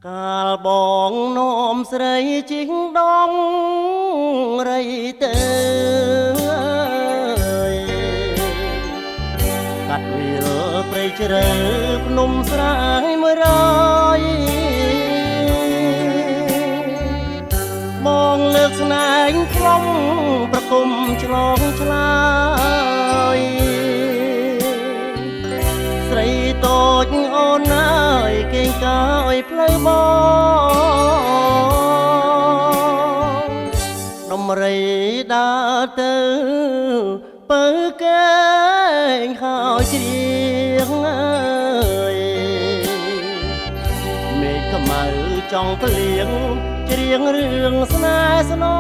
កាលបងនោមស្រីជីងដងរៃទៅកាត់វាលព្រៃជ្រៅភ្នំស្រែ100បងលើកស្នែងខ្លងប្រគំឆ្លងឆ្លើយស្រីតូចអូនអើយគេងកាយផ្លូវបងដំរីដើរទៅបើកែងហើយជ្រៀងអើយមេឃខ្មៅចង់ភ្លៀងច្រៀងរឿងស្នេហ៍ស្នង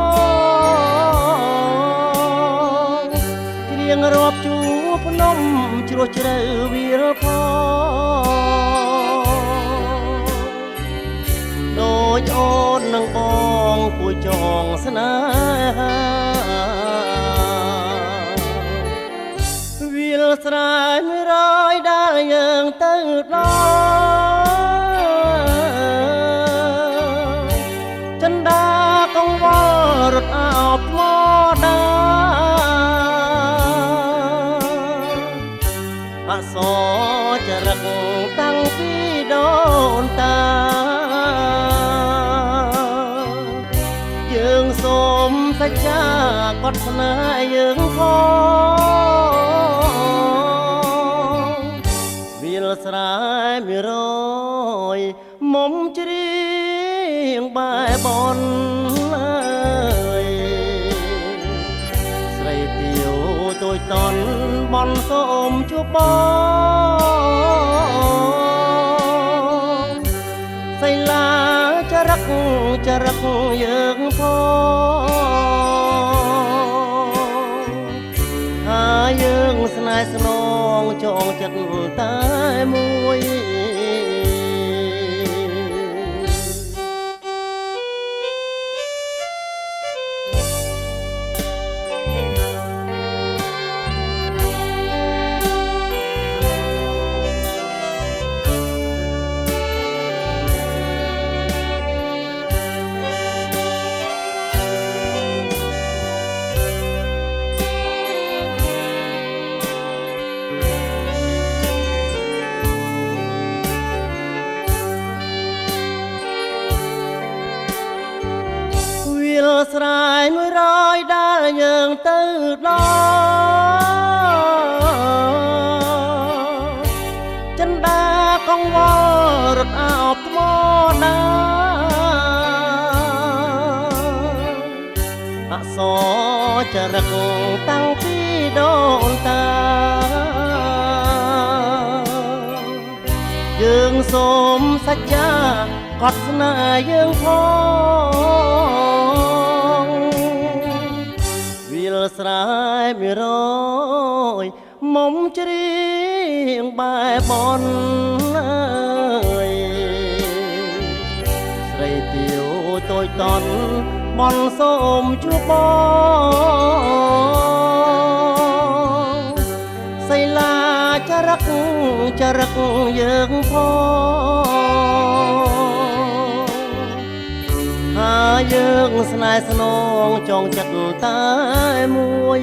ច្រៀងរាប់ជួរភ្នំជ្រោះជ្រៅវាលផងដូចអូននឹងបងគួចចងស្នេហាវាលស្រែ100ដែលយើងទៅដល់ចិនដាកង្វល់រត់អោបថ្មដាអក្សរចរិតតាំងពីដូនតាយើងសូមសច្ចាកត់ស្នេហ៍យើងផងវាលស្រែ100មុំជ្រៀងបែបនអើយស្រីទាវតូចតន់បនសូមជួបបងសៃឡាចរិកយើងផងហើយយើងស្នេហ៍ស្នងចងចិត្តតែមួយស្រែ100ដែលយើងទៅដល់ចិនដាកង្វល់រត់អោបថ្មដាអក្សរចរិតតាំងពីដូនតាយើងសូមសច្ចាកត់ស្នេហ៍យើងផងវាលស្រែ100មុំជ្រៀងបែបនអើយស្រីទាវតូចតន់បនសូមជួបបងសៃឡាចរិកយើងផងហើយយើងស្នេហ៍ស្នងចងចិត្តតែមួយ